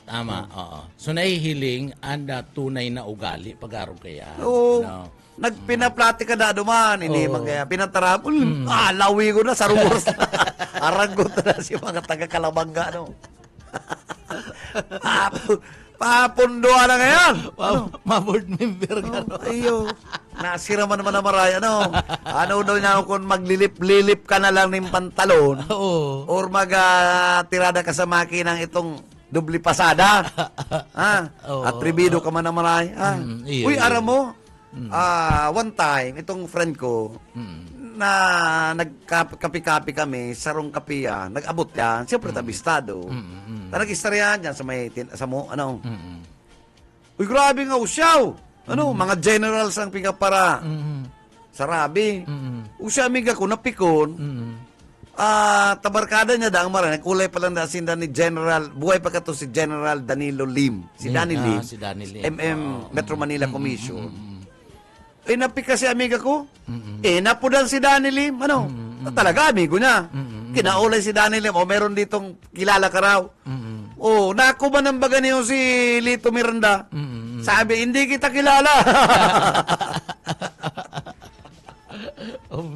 Oo. So nahihiling anda tunay na ugali pag-araw kaya. Oo. Nagpinaplati ka na duman, hindi magkaya pinatarapol. Lawi ko na sa rumors. Aragot na si mga taga-Kalabanga, Papunduan na ngayon. Ma-board member ka. Ayo. Nasira man naman na maray. Ano daw niya kung maglilip-lilip ka na lang ng pantalon. Oo. Or mag-tirada ka sa makinang itong dubli pasada. Atribido ka man na maray. Uy, aram mo. One time, itong friend ko, na nagkapi-kapi kami, sarong kapiya, nag-abot yan, siyempre tabistado. Nag-istoryahan yan sa uy, grabe nga usyaw. Mga generals ang piga para sa rabi. Usya amiga ko, napikon. Tabarkada niya daang mara, kulay pa lang sinda ni General, buhay pa ka to si General Danilo Lim. Si Danny Lim. Si Danny Lim. Metro Manila Commission. Napik kasi amiga ko. Napudan si Danny Lim. Talaga, amigo niya. Kinaulay si Danny Lim. Meron ditong kilala ka raw. Nakuha ng baga niyo si Lito Miranda. Sabi, hindi kita kilala.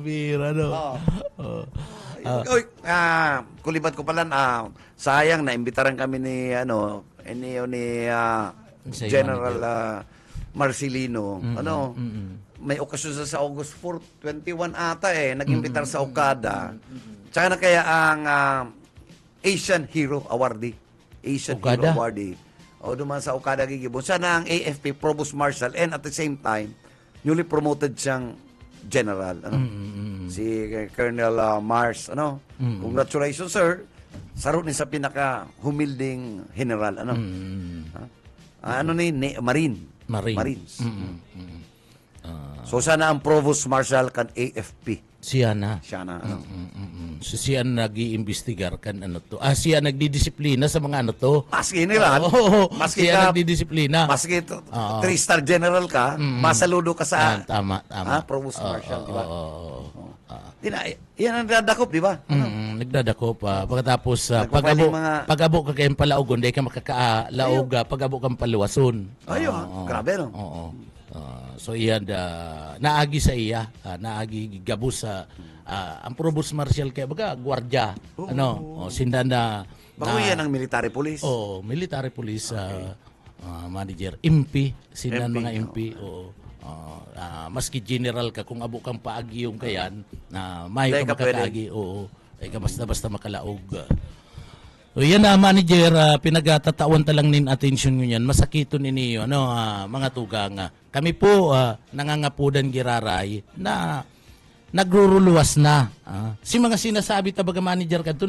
Bira, Kulibat ko pala, sayang, naimbitaran kami ni General Marcelino. May okasyon sa August 4, 21 ata nag-imbitar sa Okada. Tsaka na kaya ang Asian Hero Awardee. Asian Okada? Hero Awardee. Duman sa Okada gigibon. Siya na ang AFP Provost Marshal and at the same time, newly promoted siyang General, ano? Si Colonel Mars, ano? Congratulations, sir. Saro ni sa pinaka humilding general, ano? Ano ni Marine. Marines. So sana ang Provost Marshal kan AFP. Siya na. Siya na, ano? So, siya nag-iimbestigar kan ano to. Siya nagdidisiplina sa mga ano to. Maski nila, Oo, maski siya ka, nagdidisiplina. maski 3-star general ka, masaludo ka sa Tama. Provost Marshal, di ba? Oo. Yan ang dadakop, di ba? Nagdadako pa. Pagkatapos, Nagpapaling mga- pag-abo ka kayong palaugon, di ka makakalaog, pag-abo kang paluwason. Ayun, grabe, no? Oo. So iyan, naagi sa iya, naagi gabo sa, ang Provost Marshal kaya baga, gwardya, sindan na, Bako yan ang military police. military police manager, MP, sindan MP, mga MP, maski general ka, kung abo kang paagi yung kayan, mayo Hindi ka ka pwede. makakaagi, ay ka basta makalaog. So yan na manager, pinagatatawan talang nin attention nyo yan, masakito ninyo, mga tugang. Kami po, nangangapudan giraray na nagruruluwas na. Si mga sinasabi tabaga manager kanto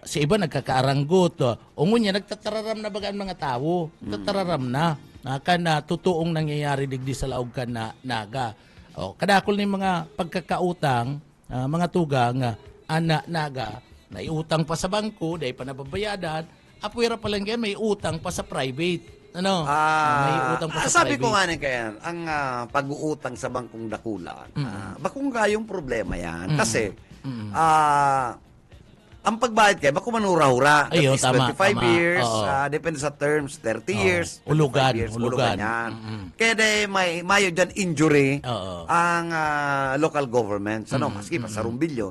si iba nagkakaaranggot. Ungunya nagtatararam na baga ang mga tao. Tatararam na. Kana totoong nangyayari digdi sa laog ka na naga. Kadakol ni mga pagkakautang, mga tugang, naga, may utang pa sa bangko, dahil pa nababayadan, apuwera pa lang yan, may utang pa sa private. May utang pa sa sabi private. ko nga ni kaya, ang pag-uutang sa bangkong dakulan, bakong kayong problema yan. Kasi, ang pagbayad kayo, bako manura-hura. That Ayo, is tama, 25 tama. years, Oo. Depende sa terms, 30 years, 25 Ulugan, years, ulugan. yan. Kaya mayo dyan injury Oo. ang local government. Maski pa sa rumbilyon.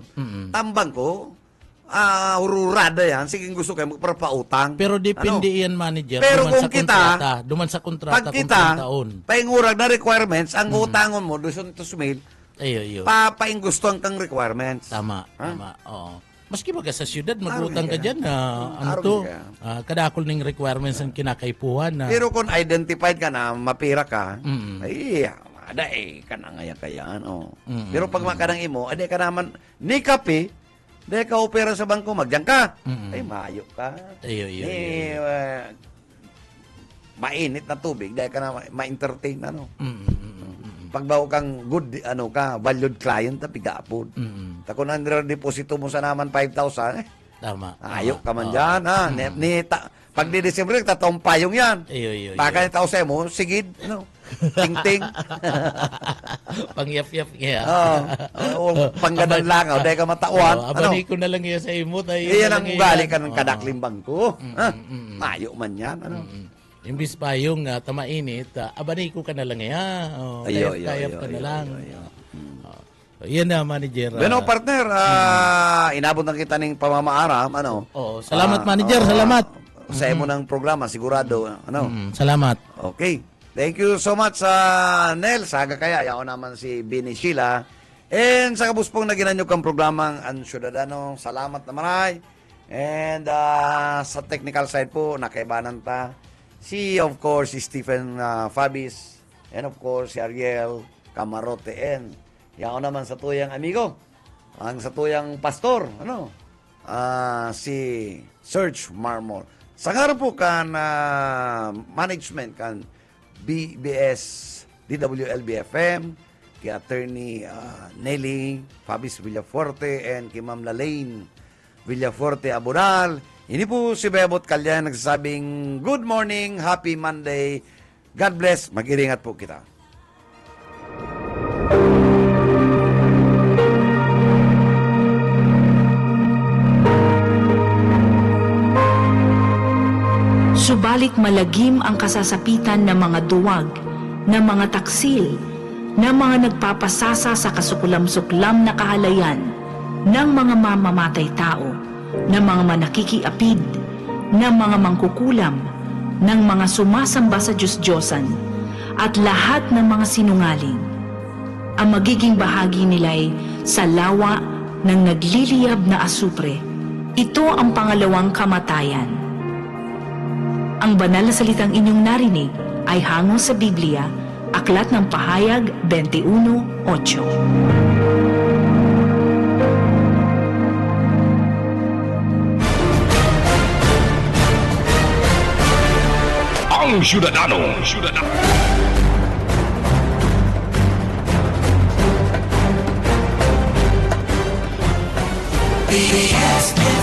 Tambang ko, hururada yan. Sige, gusto kayo magpapautang. Pero depende yan manager. Pero duman kung sa kontrata, duman sa kontrata pag kung kita, ilang taon. paingurag na requirements, ang utangon mo, 200,000, Ayo. papaingustuhan kang requirements. Tama. Oo. Maski baga sa syudad, mag-utang Araw ka ka. dyan. Araw To? ka. Kadakol ng requirements ang kinakaipuhan. Pero kung identified ka na, mapira ka, ay, ka na nga yan. Pero pag makanang imo, aday ka naman, ni kape, dahil ka opera sa bangko, magdiyan ka. Ay, mayo ka. Ayo. Mainit na tubig, dahil ka na ma-entertain, Pagbaw kang good, valued client, pigapod. Kung deposito mo sa naman 5,000, Tama. ayok ka man dyan, ha? Pag di December, tatawang payong yan. Ayo. Baka ni tao sa'yo mo, sigid, ting-ting. Pangyap-yap niya. Pangganang langaw, dahil ka matawan. Abani ko na lang yan sa imo. Iyan ang ugali ka ng kadaklimbang ko. Mayo man yan, Imbis pa yung tamainit, abani ko ka na lang yan. Kayap ka na lang. Yan na, manager. Bueno, partner, inabot na kita ng pamamaaram, Salamat, manager. Salamat. Sa mo ng programa, sigurado, Salamat. Okay. Thank you so much, Nel. Saga kaya, yao naman si Bini Sheila. And sa kabuspong na ginanyo kang programang Ang Syudadano, salamat na maray. And sa technical side po, nakaibanan ta. Of course, si Stephen Fabis. And of course, si Ariel Camarote. And yao naman sa tuyang amigo. Ang sa tuyang pastor, si Serge Marmol. Sa nga po kan management kan BBS DWLB-FM, kay Attorney Nelly Fabis Villafuerte and kay Ma'am Lalaine Villafuerte Abonal. Ini po si Bebot Kalyan nagsasabing good morning, happy Monday, God bless, mag-iringat po kita. Subalit malagim ang kasasapitan ng mga duwag, ng mga taksil, ng mga nagpapasasa sa kasukulam-suklam na kahalayan, ng mga mamamatay tao, ng mga manakikiapid, ng mga mangkukulam, ng mga sumasamba sa Diyos-Diyosan, at lahat ng mga sinungaling. Ang magiging bahagi nila'y sa lawa ng nagliliyab na asupre. Ito ang pangalawang kamatayan. Ang banal na salitang inyong narinig ay hango sa Biblia Aklat ng Pahayag 21:8. Ang Syudadano. BS